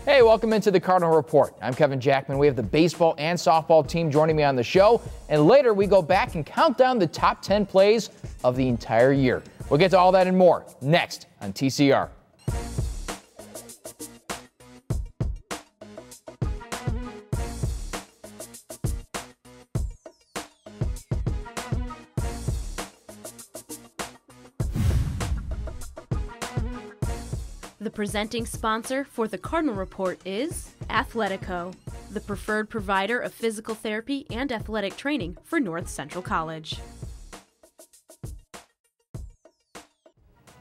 Hey, welcome into the Cardinal Report. I'm Kevin Jackman. We have the baseball and softball team joining me on the show, and later we go back and count down the top 10 plays of the entire year. We'll get to all that and more next on TCR. The presenting sponsor for the Cardinal Report is ATHLETICO, the preferred provider of physical therapy and athletic training for North Central College.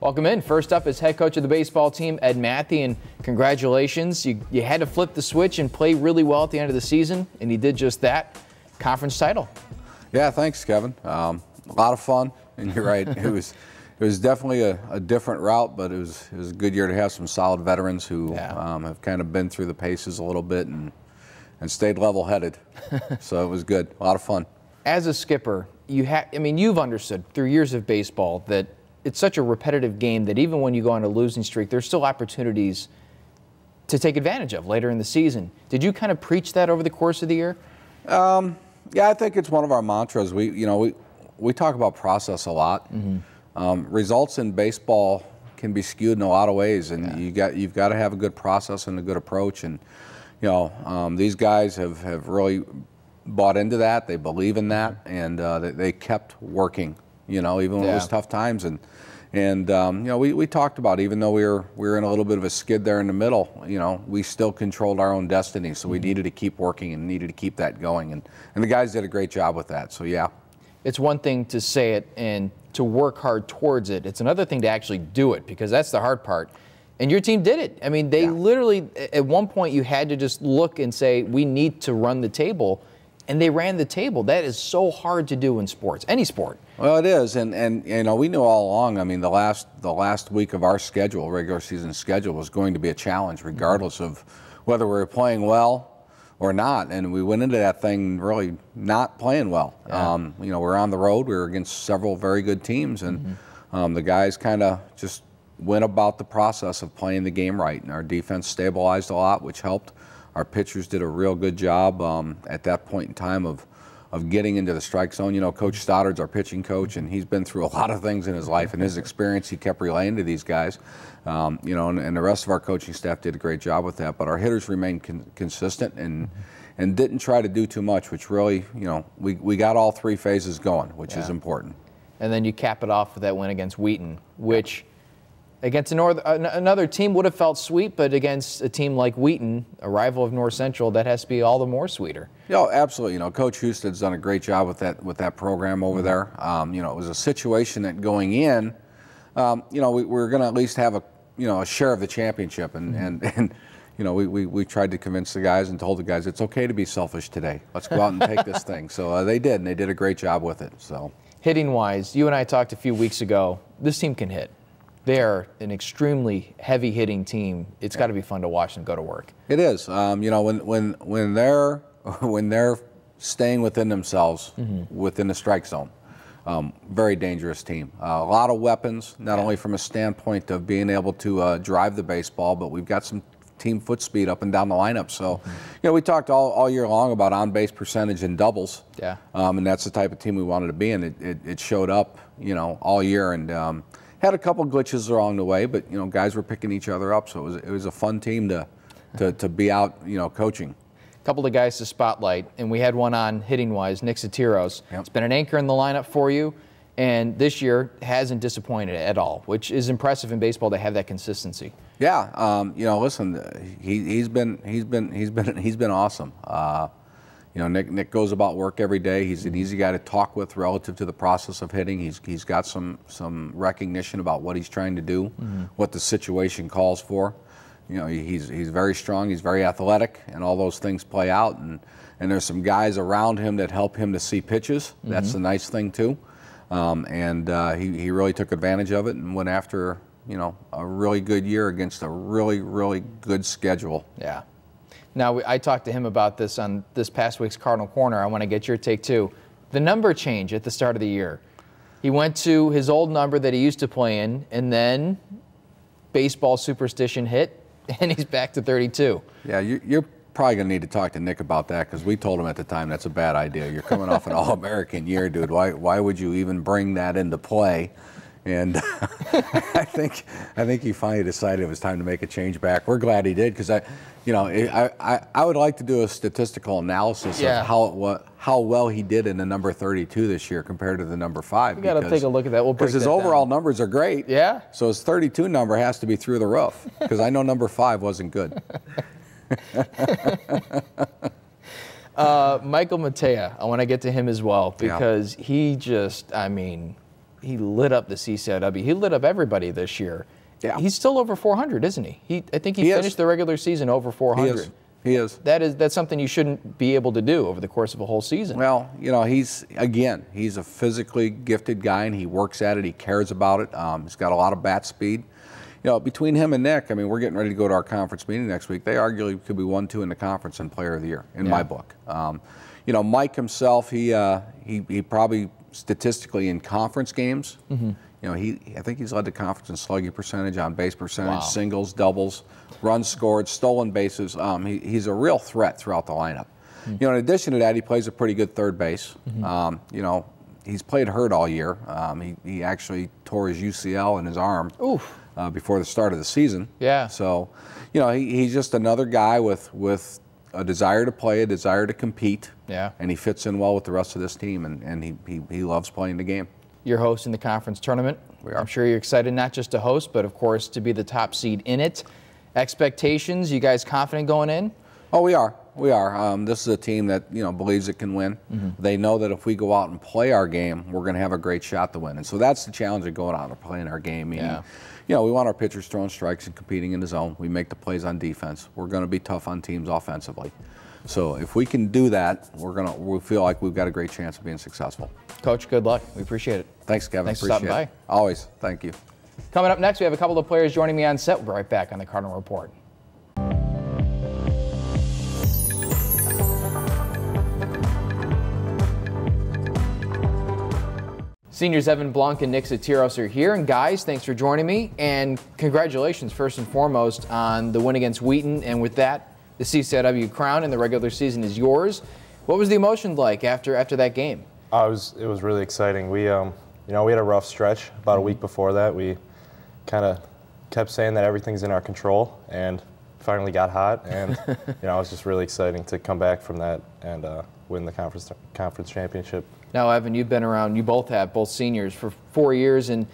Welcome in. First up is head coach of the baseball team, Ed Matthey, and congratulations. You had to flip the switch and play really well at the end of the season, and you did just that. Conference title. Yeah, thanks, Kevin. A lot of fun, and you're right. It was definitely a different route, but it was a good year to have some solid veterans who have kind of been through the paces a little bit and stayed level-headed. So it was good. A lot of fun. As a skipper, you've understood through years of baseball that it's such a repetitive game that even when you go on a losing streak, there's still opportunities to take advantage of later in the season. Did you kind of preach that over the course of the year? Yeah, I think it's one of our mantras. We talk about process a lot. Mm-hmm. Results in baseball can be skewed in a lot of ways, and you've got to have a good process and a good approach. And these guys have really bought into that. They believe in that, and they kept working. Even when it was tough times. And we talked about, even though we were in a little bit of a skid there in the middle, we still controlled our own destiny. So we needed to keep working and needed to keep that going. And the guys did a great job with that. So yeah, it's one thing to say it and to work hard towards it. It's another thing to actually do it, because that's the hard part. And your team did it. I mean, they literally, at one point you had to just look and say, we need to run the table. And they ran the table. That is so hard to do in sports, any sport. Well, it is, and we knew all along. I mean, the last week of our schedule, regular season schedule, was going to be a challenge, regardless of whether we were playing well or not. And we went into that thing really not playing well. Yeah. We're on the road. We were against several very good teams, and the guys kind of just went about the process of playing the game right. And our defense stabilized a lot, which helped. Our pitchers did a real good job at that point in time of getting into the strike zone. Coach Stoddard's our pitching coach, and he's been through a lot of things in his life, and his experience he kept relaying to these guys. And the rest of our coaching staff did a great job with that. But our hitters remained consistent and didn't try to do too much, which really, we got all three phases going, which is important. And then you cap it off with that win against Wheaton, which against another team would have felt sweet, but against a team like Wheaton, a rival of North Central, that has to be all the more sweeter. Yeah, absolutely. Coach Houston's done a great job with that program over there. It was a situation that going in, we were going to at least have a share of the championship, and we tried to convince the guys and told the guys it's okay to be selfish today. Let's go out and take this thing. So they did, and they did a great job with it. So hitting wise, you and I talked a few weeks ago. This team can hit. They're an extremely heavy hitting team. It's got to be fun to watch them go to work. It is. When they're staying within themselves, within the strike zone, very dangerous team. A lot of weapons, not only from a standpoint of being able to drive the baseball, but we've got some team foot speed up and down the lineup. So, we talked all year long about on-base percentage and doubles. Yeah. And that's the type of team we wanted to be, and it showed up, all year. And had a couple glitches along the way, but guys were picking each other up, so it was a fun team to be out coaching. A couple of guys to spotlight, and we had one on hitting wise, Nick Sotiros. Yep. It's been an anchor in the lineup for you, and this year hasn't disappointed at all, which is impressive in baseball to have that consistency. Yeah, listen, he's been awesome. Nick goes about work every day. He's an easy guy to talk with relative to the process of hitting. He's got some recognition about what he's trying to do, what the situation calls for. He's very strong. He's very athletic, and all those things play out. And there's some guys around him that help him to see pitches. That's the nice thing too. He really took advantage of it and went after a really good year against a really, really good schedule. Yeah. Now, I talked to him about this on this past week's Cardinal Corner. I want to get your take, too. The number change at the start of the year. He went to his old number that he used to play in, and then baseball superstition hit, and he's back to 32. Yeah, you're probably going to need to talk to Nick about that, because we told him at the time that's a bad idea. You're coming off an All-American year, dude. Why would you even bring that into play? And I think he finally decided it was time to make a change back. We're glad he did, because I would like to do a statistical analysis of how well he did in the number 32 this year compared to the number 5. We got to take a look at that. We'll break because his that overall down. numbers are great. Yeah. So his 32 number has to be through the roof, because I know number 5 wasn't good. Michael Matea, I want to get to him as well, because he just, I mean, he lit up the CCIW. He lit up everybody this year. Yeah. He's still over 400, isn't he? I think he finished the regular season over 400. He is. That's something you shouldn't be able to do over the course of a whole season. Well, you know, he's a physically gifted guy, and he works at it. He cares about it. He's got a lot of bat speed. You know, between him and Nick, I mean, we're getting ready to go to our conference meeting next week. They arguably could be 1-2 in the conference and Player of the Year in my book. You know, Mike himself, he probably statistically in conference games, you know, I think he's led the conference in slugging percentage, on base percentage, singles, doubles, runs scored, stolen bases. He's a real threat throughout the lineup. You know, in addition to that, he plays a pretty good third base. You know, he's played hurt all year. He actually tore his UCL in his arm before the start of the season. Yeah. So, you know, he's just another guy with a desire to play, a desire to compete. Yeah. And he fits in well with the rest of this team, and he loves playing the game. You're hosting the conference tournament. We are. I'm sure you're excited not just to host, but of course to be the top seed in it. Expectations, you guys confident going in? Oh, we are. We are. This is a team that, you know, believes it can win. They know that if we go out and play our game, we're going to have a great shot to win. And so that's the challenge of going out and playing our game. Meaning, you know, we want our pitchers throwing strikes and competing in the zone. We make the plays on defense. We're going to be tough on teams offensively. So if we can do that, we feel like we've got a great chance of being successful. Coach, good luck. We appreciate it. Thanks, Kevin. Thanks for stopping by. Always. Thank you. Coming up next, we have a couple of players joining me on set. We'll be right back on the Cardinal Report. Seniors Evan Blanc and Nick Satiros are here. And guys, thanks for joining me. And congratulations, first and foremost, on the win against Wheaton. And with that, the CCIW crown in the regular season is yours. What was the emotion like after that game? It was really exciting. We you know, we had a rough stretch about a week before that. We kind of kept saying that everything's in our control, and finally got hot. And you know, it was just really exciting to come back from that and win the conference championship. Now, Evan, you've been around. You both have, both seniors, for 4 years, and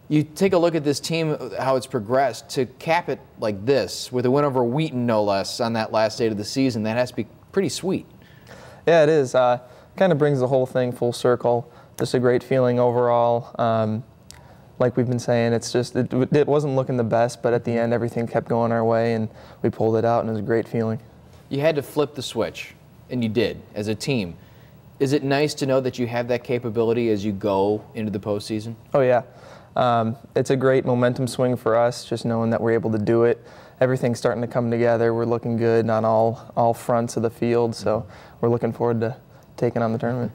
you take a look at this team, how it's progressed, to cap it like this, with a win over Wheaton, no less, on that last day of the season. That has to be pretty sweet. Yeah, it is. Kind of brings the whole thing full circle. Just a great feeling overall. Like we've been saying, it's just it wasn't looking the best, but at the end, everything kept going our way, and we pulled it out, and it was a great feeling. You had to flip the switch, and you did, as a team. Is it nice to know that you have that capability as you go into the postseason? Oh, yeah. It's a great momentum swing for us, just knowing that we're able to do it. Everything's starting to come together. We're looking good on all fronts of the field, so we're looking forward to taking on the tournament.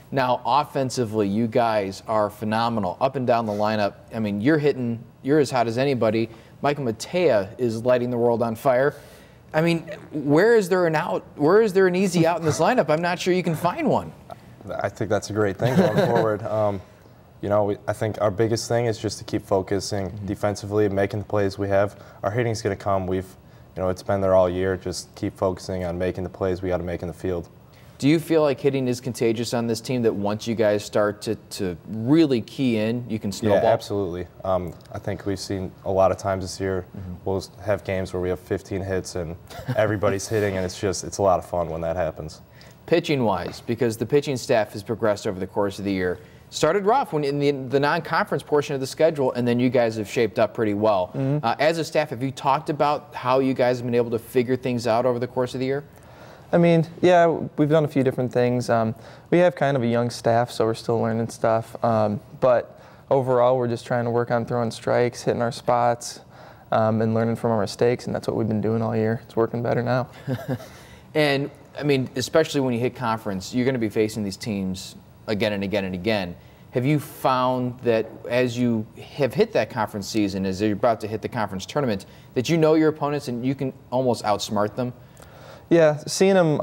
Now, offensively, you guys are phenomenal. Up and down the lineup, I mean, you're as hot as anybody. Michael Matea is lighting the world on fire. I mean, where is there an out? Where is there an easy out in this lineup? I'm not sure you can find one. I think that's a great thing going forward. You know, I think our biggest thing is just to keep focusing defensively, making the plays we have. Our hitting's going to come. You know, it's been there all year. Just keep focusing on making the plays we got to make in the field. Do you feel like hitting is contagious on this team, that once you guys start to really key in, you can snowball? Yeah, absolutely. I think we've seen a lot of times this year, we'll have games where we have 15 hits and everybody's hitting, and it's a lot of fun when that happens. Pitching-wise, because the pitching staff has progressed over the course of the year. Started rough when in the non-conference portion of the schedule, and then you guys have shaped up pretty well. As a staff, have you talked about how you guys have been able to figure things out over the course of the year? I mean, yeah, we've done a few different things. We have kind of a young staff, so we're still learning stuff. But overall, we're just trying to work on throwing strikes, hitting our spots, and learning from our mistakes, and that's what we've been doing all year. It's working better now. And, I mean, especially when you hit conference, you're going to be facing these teams again and again and again. have you found that as you have hit that conference season, as you're about to hit the conference tournament, that you know your opponents and you can almost outsmart them? Yeah, seeing them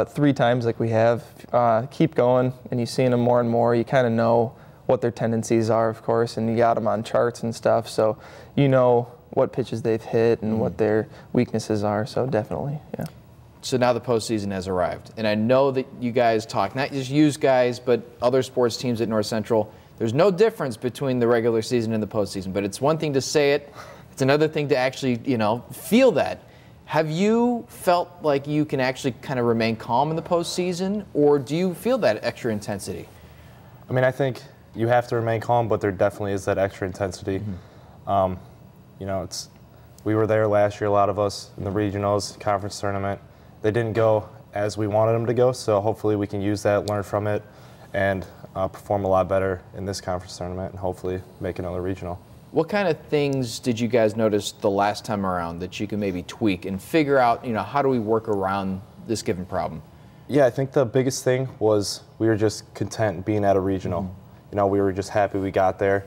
3 times like we have, keep going, and you're seeing them more and more. You kind of know what their tendencies are, of course, and you got them on charts and stuff, so you know what pitches they've hit and what their weaknesses are, so definitely, yeah. So now the postseason has arrived, and I know that you guys talk, not just you guys, but other sports teams at North Central. There's no difference between the regular season and the postseason, but it's one thing to say it, it's another thing to actually, you know, feel that. Have you felt like you can actually kind of remain calm in the postseason, or do you feel that extra intensity? I mean, I think you have to remain calm, but there definitely is that extra intensity. You know, we were there last year, a lot of us, in the regionals, conference tournament. They didn't go as we wanted them to go, so hopefully we can use that, learn from it, and perform a lot better in this conference tournament and hopefully make another regional. What kind of things did you guys notice the last time around that you can maybe tweak and figure out, you know, how do we work around this given problem? Yeah, I think the biggest thing was we were just content being at a regional. You know, we were just happy we got there,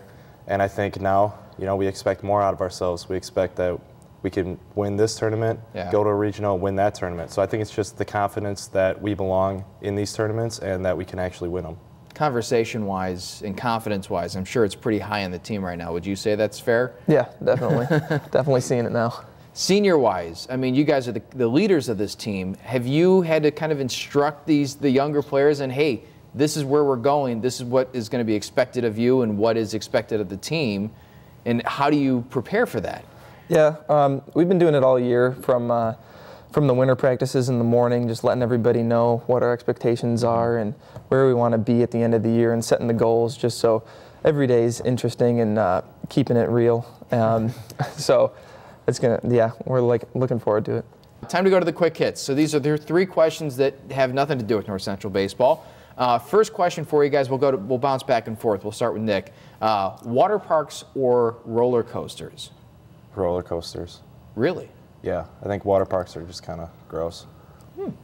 and I think now, you know, we expect more out of ourselves. We expect that we can win this tournament, go to a regional, win that tournament. So I think it's just the confidence that we belong in these tournaments and that we can actually win them. Conversation-wise and confidence-wise, I'm sure it's pretty high on the team right now. Would you say that's fair? Yeah, definitely. Definitely seeing it now. Senior-wise, I mean, you guys are the leaders of this team. Have you had to kind of instruct the younger players and, hey, this is where we're going, this is what is going to be expected of you and what is expected of the team, and how do you prepare for that? Yeah, we've been doing it all year from the winter practices in the morning, just letting everybody know what our expectations are and where we want to be at the end of the year and setting the goals, just so every day is interesting and keeping it real. So it's gonna, yeah, we're looking forward to it. Time to go to the quick hits. So these are the 3 questions that have nothing to do with North Central baseball. First question for you guys, we'll bounce back and forth. We'll start with Nick. Water parks or roller coasters? Roller coasters. Really? Yeah, I think water parks are just kind of gross.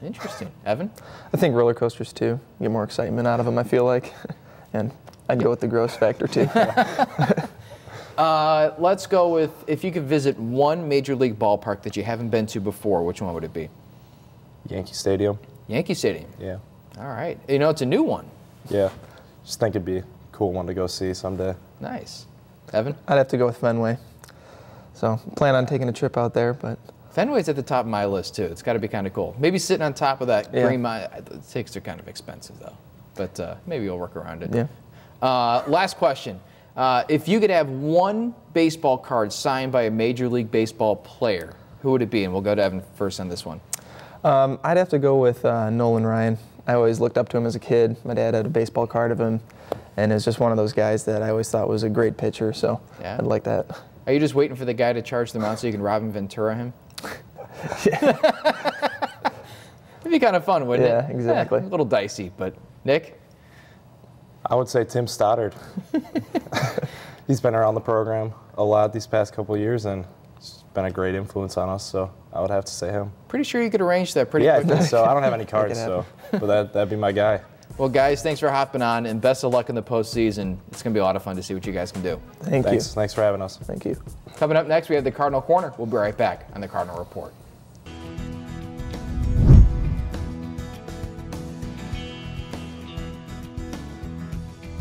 Interesting. Evan? I think roller coasters too. You get more excitement out of them, I feel like. And I'd go with the gross factor too. Let's go with, if you could visit one major league ballpark that you haven't been to before, which one would it be? Yankee Stadium. Yankee Stadium? Yeah. All right. You know, it's a new one. Yeah. Just think it'd be a cool one to go see someday. Nice. Evan? I'd have to go with Fenway. So plan on taking a trip out there, but Fenway's at the top of my list too. It's got to be kind of cool. Maybe sitting on top of that green mile. The tickets are kind of expensive though, but maybe you'll work around it. Yeah. Last question: if you could have one baseball card signed by a Major League Baseball player, who would it be? And we'll go to Evan first on this one. I'd have to go with Nolan Ryan. I always looked up to him as a kid. My dad had a baseball card of him, and it's just one of those guys that I always thought was a great pitcher. So I'd like that. Are you just waiting for the guy to charge the mound so you can Robin Ventura him? Yeah. It'd be kind of fun, wouldn't it? Yeah, exactly. A little dicey, but Nick? I would say Tim Stoddard. He's been around the program a lot these past couple of years, and he's been a great influence on us, so I would have to say him. Pretty sure you could arrange that pretty quickly. Yeah, I think so. I don't have any cards, so but that'd be my guy. Well, guys, thanks for hopping on, and best of luck in the postseason. It's going to be a lot of fun to see what you guys can do. Thanks you. Thanks for having us. Thank you. Coming up next, we have the Cardinal Corner. We'll be right back on the Cardinal Report.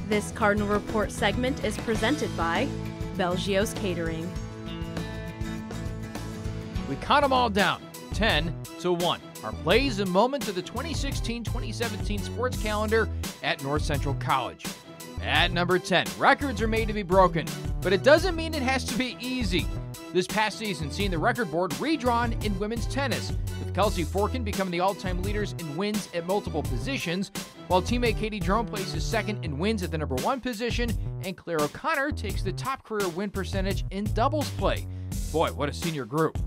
This Cardinal Report segment is presented by BELGIO'S Catering. We count them all down, 10-1. Our plays and moments of the 2016-2017 sports calendar at North Central College. At number 10, records are made to be broken, but it doesn't mean it has to be easy. This past season, seeing the record board redrawn in women's tennis, with Kelsey Forkin becoming the all-time leaders in wins at multiple positions, while teammate Katie Jerome places second in wins at the number 1 position, and Claire O'Connor takes the top career win percentage in doubles play. Boy, what a senior group.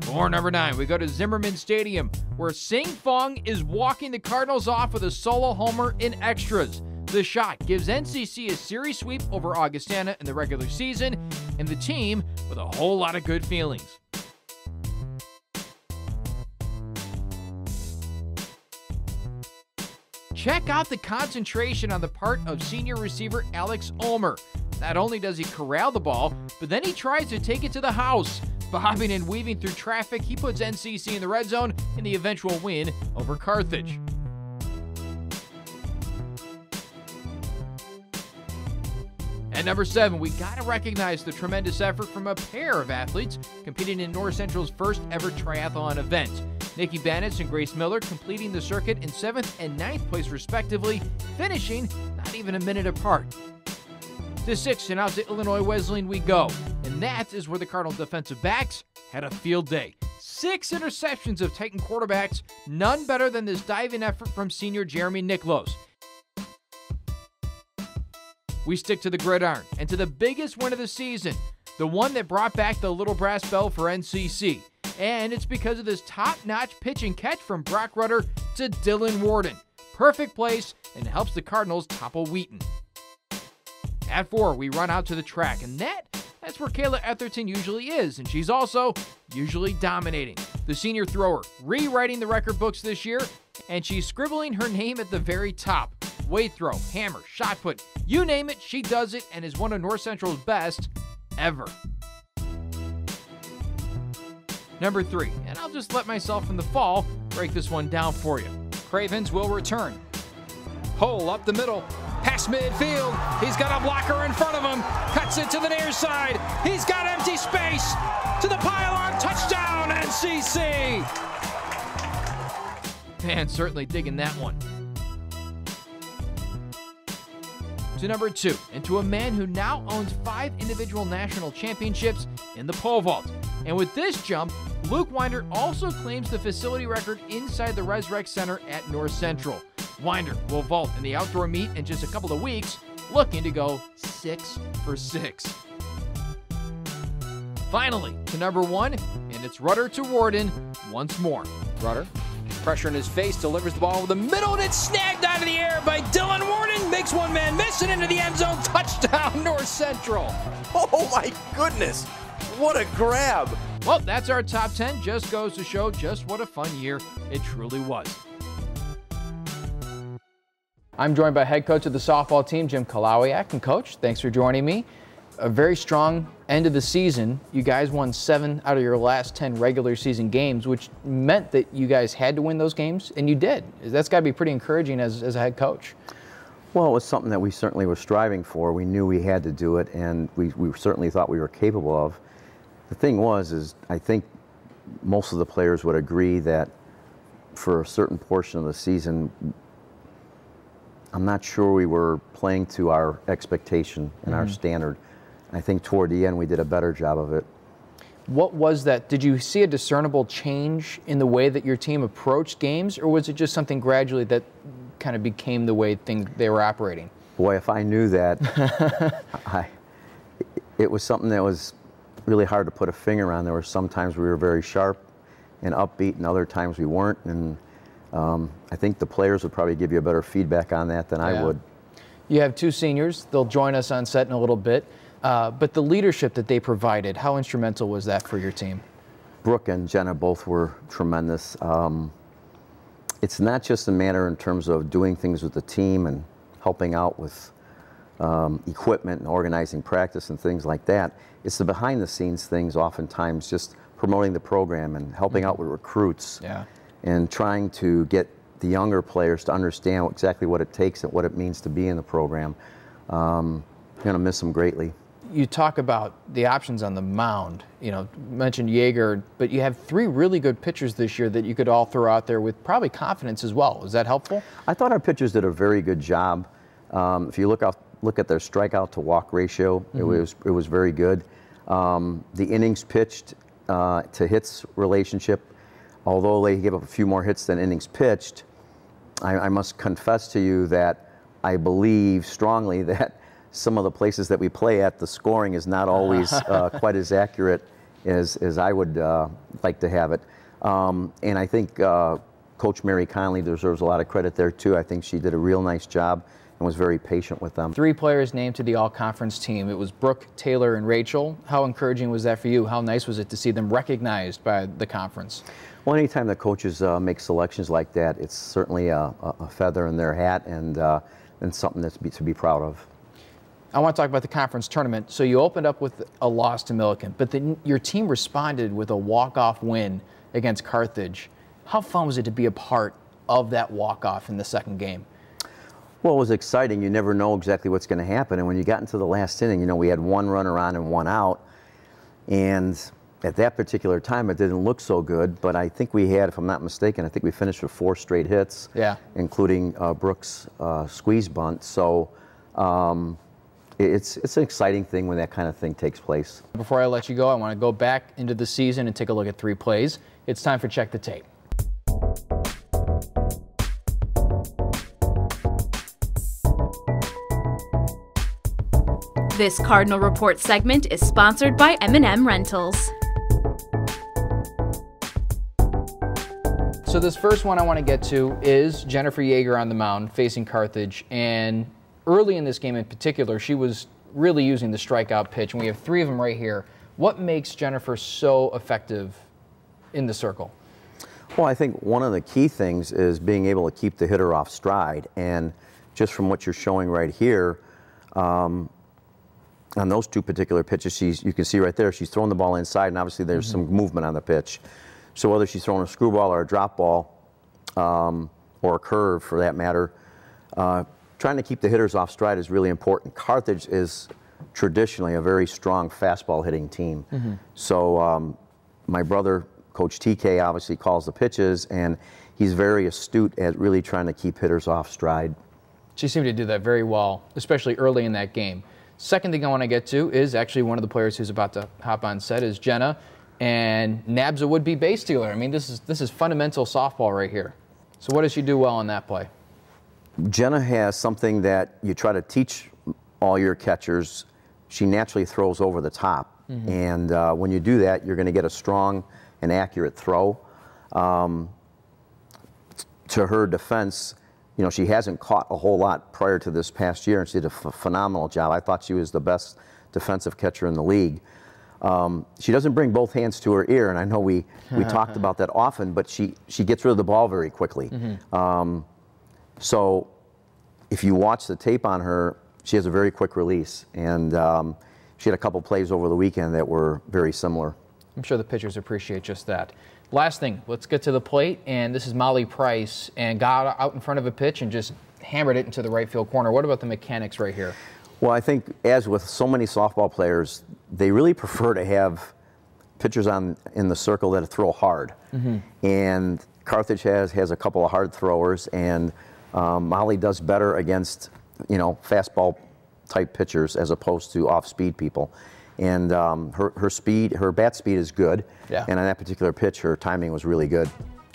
For number 9, we go to Zimmerman Stadium, where FONG is walking the Cardinals off with a solo homer in extras. The shot gives NCC a series sweep over Augustana in the regular season, and the team with a whole lot of good feelings. check out the concentration on the part of senior receiver Alex Ulmer. Not only does he corral the ball, but then he tries to take it to the house. Bobbing and weaving through traffic, he puts NCC in the red zone in the eventual win over Carthage. At number 7, we got to recognize the tremendous effort from a pair of athletes competing in North Central's first ever triathlon event. Nikki Banitz and Grace Miller completing the circuit in 7th and 9th place respectively, finishing not even a minute apart. To 6th and out to Illinois Wesleyan we go, and that is where the Cardinal defensive backs had a field day. 6 interceptions of Titan quarterbacks, none better than this diving effort from senior Jeremy Niklos. We stick to the gridiron and to the biggest win of the season, the one that brought back the little brass bell for NCC. And it's because of this top-notch pitch and catch from Brock Rudder to Dylan Warden. Perfect place and helps the Cardinals topple Wheaton. At 4, we run out to the track, and that's where Kayla Etherton usually is, and she's also usually dominating. The senior thrower rewriting the record books this year, and she's scribbling her name at the very top. Weight throw, hammer, shot put, you name it, she does it and is one of North Central's best ever. Number 3, and I'll just let myself in the fall break this one down for you. Cravens will return. Hole up the middle, past midfield. He's got a blocker in front of him. Cuts it to the near side. He's got empty space. To the pylon, touchdown, NCC. Man, certainly digging that one. To number 2, and to a man who now owns 5 individual national championships in the pole vault. And with this jump, Luke Winder also claims the facility record inside the Res-Rec Center at North Central. Winder will vault in the outdoor meet in just a couple of weeks, looking to go 6 for 6. Finally, to number 1, and it's Rudder to Warden once more. Rudder, pressure in his face, delivers the ball over the middle, and it's snagged out of the air by Dylan Warden. Makes one man miss it into the end zone. Touchdown, North Central. Oh my goodness, what a grab. Well, that's our top 10. Just goes to show just what a fun year it truly was. I'm joined by head coach of the softball team, Jim Kalawiak. And Coach, thanks for joining me. A very strong end of the season. You guys won 7 out of your last 10 regular season games, which meant that you guys had to win those games, and you did. That's got to be pretty encouraging as a head coach. Well, it was something that we certainly were striving for. We knew we had to do it, and we certainly thought we were capable of. The thing is I think most of the players would agree that for a certain portion of the season, I'm not sure we were playing to our expectation and our standard. I think toward the end we did a better job of it. What was that? Did you see a discernible change in the way that your team approached games, or was it just something gradually that kind of became the way they were operating? Boy, if I knew that, it was something that was really hard to put a finger on. There were some times we were very sharp and upbeat, and other times we weren't. And I think the players would probably give you a better feedback on that than I would. You have 2 seniors. They'll join us on set in a little bit. But the leadership that they provided, how instrumental was that for your team? Brooke and Jenna both were tremendous. It's not just a matter in terms of doing things with the team and helping out with equipment and organizing practice and things like that. It's the behind the scenes things, oftentimes just promoting the program and helping out with recruits and trying to get the younger players to understand exactly what it takes and what it means to be in the program. I'm going to miss them greatly. You talk about the options on the mound. You mentioned Yeager, but you have 3 really good pitchers this year that you could all throw out there with probably confidence as well. Is that helpful? I thought our pitchers did a very good job. If you look at their strikeout to walk ratio, it was very good. The innings pitched to hits relationship, although they gave up a few more hits than innings pitched, I must confess to you that I believe strongly that some of the places that we play at, the scoring is not always quite as accurate as I would like to have it. And I think Coach Mary Conley deserves a lot of credit there too. I think she did a real nice job and was very patient with them. 3 players named to the all-conference team. It was Brooke, Taylor, and Rachel. How encouraging was that for you? How nice was it to see them recognized by the conference? Well, anytime the coaches make selections like that, it's certainly a feather in their hat and something that's to be proud of. I want to talk about the conference tournament. So you opened up with a loss to Millikan, but then your team responded with a walk-off win against Carthage. How fun was it to be a part of that walk-off in the second game? Well, it was exciting. You never know exactly what's going to happen. And when you got into the last inning, you know, we had 1 runner on and 1 out. And at that particular time, it didn't look so good. But I think we had, if I'm not mistaken, I think we finished with 4 straight hits, including Brooks' squeeze bunt. So it's an exciting thing when that kind of thing takes place. Before I let you go, I want to go back into the season and take a look at 3 plays. It's time for Check the Tape. This Cardinal Report segment is sponsored by M&M Rentals. So this first one I want to get to is Jennifer Yeager on the mound facing Carthage. And early in this game in particular, she was really using the strikeout pitch. And we have 3 of them right here. What makes Jennifer so effective in the circle? Well, I think one of the key things is being able to keep the hitter off stride. And just from what you're showing right here, on those 2 particular pitches, you can see right there, she's throwing the ball inside, and obviously there's some movement on the pitch. So whether she's throwing a screwball or a drop ball, or a curve for that matter, trying to keep the hitters off stride is really important. Carthage is traditionally a very strong fastball hitting team. So my brother, Coach TK, obviously calls the pitches, and he's very astute at really trying to keep hitters off stride. She seemed to do that very well, especially early in that game. Second thing I want to get to is actually one of the players who's about to hop on set is Jenna, and Nab's a would-be base stealer. I mean, this is fundamental softball right here. So what does she do well on that play? Jenna has something that you try to teach all your catchers. She naturally throws over the top, and when you do that, you're going to get a strong and accurate throw. To her defense, you know, she hasn't caught a whole lot prior to this past year, and she did a phenomenal job. I thought she was the best defensive catcher in the league. She doesn't bring both hands to her ear, and I know we talked about that often, but she gets rid of the ball very quickly. So if you watch the tape on her, she has a very quick release, and she had a couple plays over the weekend that were very similar. I'm sure the pitchers appreciate just that. Last thing, let's get to the plate, and this is Molly Price, and got out in front of a pitch and just hammered it into the right field corner. What about the mechanics right here? Well, I think as with so many softball players, they really prefer to have pitchers in the circle that throw hard. And Carthage has a couple of hard throwers, and Molly does better against, you know, fastball type pitchers as opposed to off-speed people. And her bat speed is good. And on that particular pitch, her timing was really good.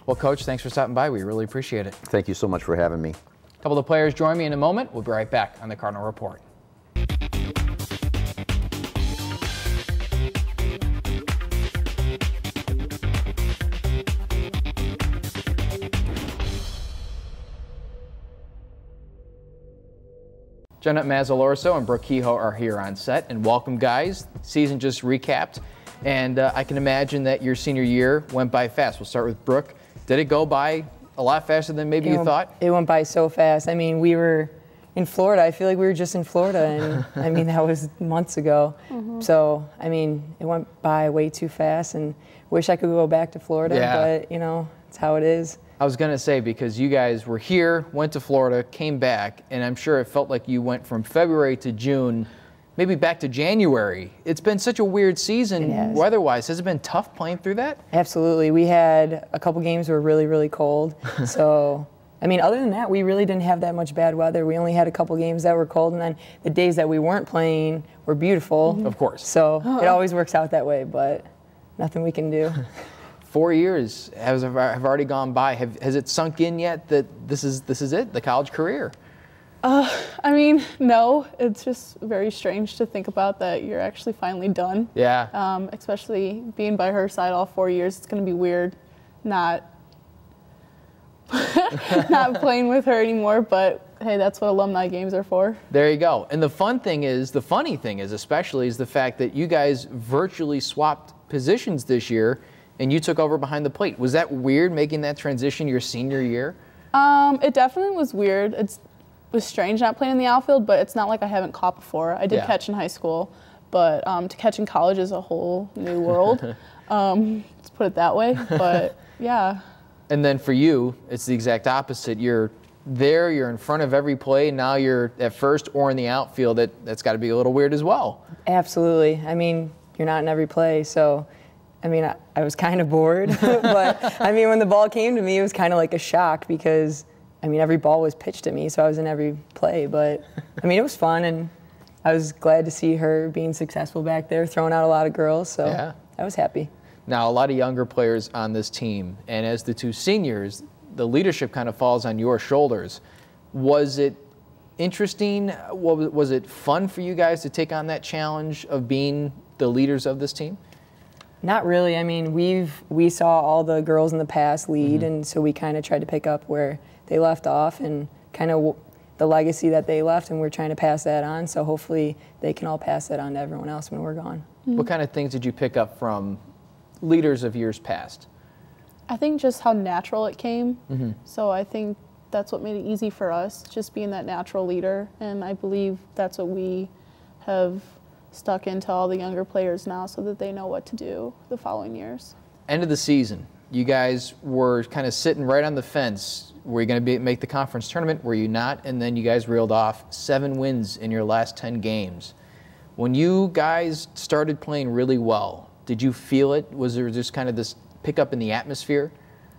Well, Coach, thanks for stopping by. We really appreciate it. Thank you so much for having me. A couple of players join me in a moment. We'll be right back on the Cardinal Report. Jenna Mazzalorso and Brooke Kehoe are here on set, and welcome, guys. Season just recapped, and I can imagine that your senior year went by fast. We'll start with Brooke. Did it go by a lot faster than maybe you thought? It went by so fast. I mean, we were in Florida. I feel like we were just in Florida, and I mean, that was months ago. So, I mean, it went by way too fast, and wish I could go back to Florida, but, you know, it's how it is. I was going to say, because you guys were here, went to Florida, came back, and I'm sure it felt like you went from February to June, maybe back to January. It's been such a weird season weather-wise. Has it been tough playing through that? Absolutely. We had a couple games that were really, really cold. So, I mean, other than that, we really didn't have that much bad weather. We only had a couple games that were cold, and then the days that we weren't playing were beautiful. Of course. So it always works out that way, but nothing we can do. 4 years have already gone by. Has it sunk in yet that this is it, the college career? I mean, no. It's just very strange to think about that you're actually finally done. Yeah. Especially being by her side all 4 years. It's going to be weird not playing with her anymore, but hey, that's what alumni games are for. There you go. And the funny thing is especially, is the fact that you guys virtually swapped positions this year and you took over behind the plate. Was that weird, making that transition your senior year? It definitely was weird. It was strange not playing in the outfield, but it's not like I haven't caught before. I did catch in high school, but to catch in college is a whole new world. Let's put it that way, but yeah. And then for you, it's the exact opposite. You're there, you're in front of every play, now you're at first or in the outfield. That's got to be a little weird as well. Absolutely. I mean, you're not in every play, so I mean, I was kind of bored, but I mean, when the ball came to me, it was kind of like a shock because, I mean, every ball was pitched at me, so I was in every play. But I mean, it was fun, and I was glad to see her being successful back there, throwing out a lot of girls, so I was happy. Now, a lot of younger players on this team, and as the two seniors, the leadership kind of falls on your shoulders. Was it interesting? Was it fun for you guys to take on that challenge of being the leaders of this team? Not really. I mean, we saw all the girls in the past lead, and so we kind of tried to pick up where they left off and kind of the legacy that they left, and we're trying to pass that on. So hopefully they can all pass that on to everyone else when we're gone. What kind of things did you pick up from leaders of years past? I think just how natural it came. So I think that's what made it easy for us, just being that natural leader. And I believe that's what we have stuck into all the younger players now so that they know what to do the following years. End of the season, you guys were kind of sitting right on the fence. Were you going to make the conference tournament? Were you not? And then you guys reeled off 7 wins in your last 10 games. When you guys started playing really well, did you feel it? Was there just kind of this pickup in the atmosphere?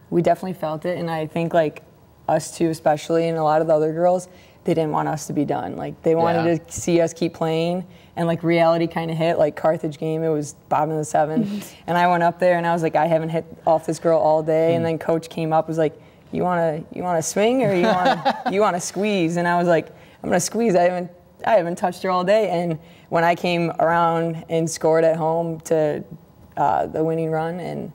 We definitely felt it, and I think like us two especially, and a lot of the other girls, they didn't want us to be done. Like they wanted to see us keep playing, and like reality kind of hit. Like Carthage game, it was bottom of the 7th, and I went up there and I was like, I haven't hit off this girl all day. And then coach came up, was like, you wanna swing or you wanna squeeze? And I was like, I'm gonna squeeze. I haven't touched her all day. And when I came around and scored at home to the winning run, and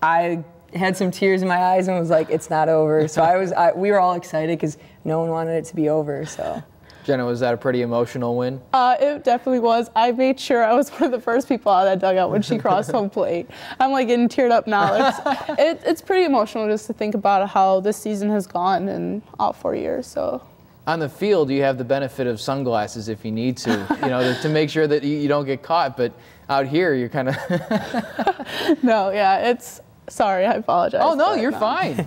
I had some tears in my eyes and was like, it's not over. So we were all excited because no one wanted it to be over. So, Jenna, was that a pretty emotional win? It definitely was. I made sure I was one of the first people out of that dugout when she crossed home plate. I'm like getting teared up now. It's pretty emotional just to think about how this season has gone in all 4 years. So. On the field, you have the benefit of sunglasses if you need to, to make sure that you don't get caught. But out here, you're kind of. No, yeah, sorry, I apologize. Oh no, you're fine.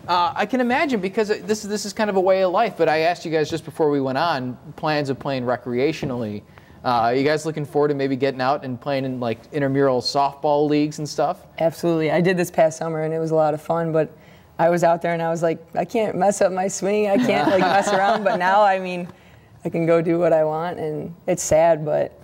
I can imagine because this is kind of a way of life. But I asked you guys just before we went on plans of playing recreationally. Are you guys looking forward to maybe getting out and playing in like intramural softball leagues and stuff? Absolutely. I did this past summer and it was a lot of fun, but I was out there and I was like, I can't mess up my swing. I can't like mess around. But now, I mean, I can go do what I want, and it's sad, but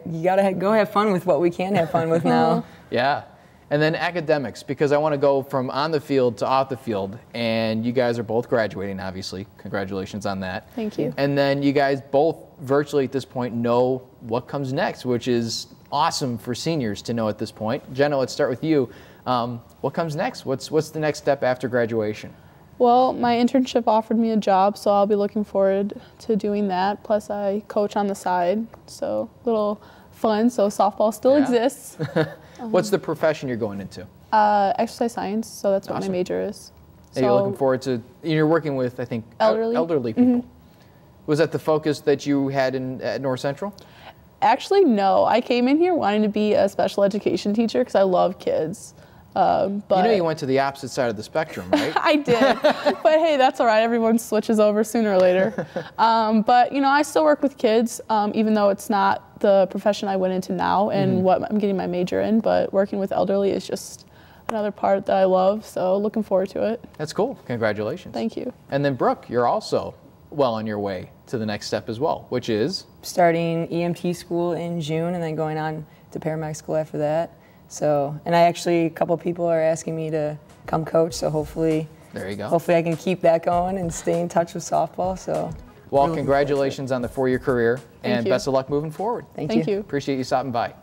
you gotta go have fun with what we can have fun with now. Yeah. And then academics, because I want to go from on the field to off the field, and you guys are both graduating, obviously. Congratulations on that. Thank you. And then you guys both virtually at this point know what comes next, which is awesome for seniors to know at this point. Jenna, let's start with you. What comes next? What's the next step after graduation? Well, my internship offered me a job, so I'll be looking forward to doing that. Plus, I coach on the side, so a little fun. So softball still exists. What's the profession you're going into? Exercise science, so that's what my major is. So you're looking forward to, you're working with, I think, elderly people. Was that the focus that you had at North Central? Actually, no. I came in here wanting to be a special education teacher because I love kids. But you went to the opposite side of the spectrum, right? I did. But hey, that's all right. Everyone switches over sooner or later. But, I still work with kids, even though it's not the profession I went into now and what I'm getting my major in. But working with elderly is just another part that I love. So looking forward to it. That's cool. Congratulations. Thank you. And then, Brooke, you're also well on your way to the next step as well, which is? Starting EMT school in June and then going on to paramedic school after that. So, and a couple people are asking me to come coach, so hopefully, there you go. Hopefully I can keep that going and stay in touch with softball. So, well, congratulations on the 4-year career, and you. Best of luck moving forward. Thank you. Appreciate you stopping by.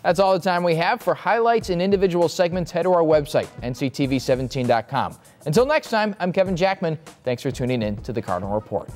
That's all the time we have. For highlights and individual segments, head to our website, nctv17.com. Until next time, I'm Kevin Jackman. Thanks for tuning in to the Cardinal Report.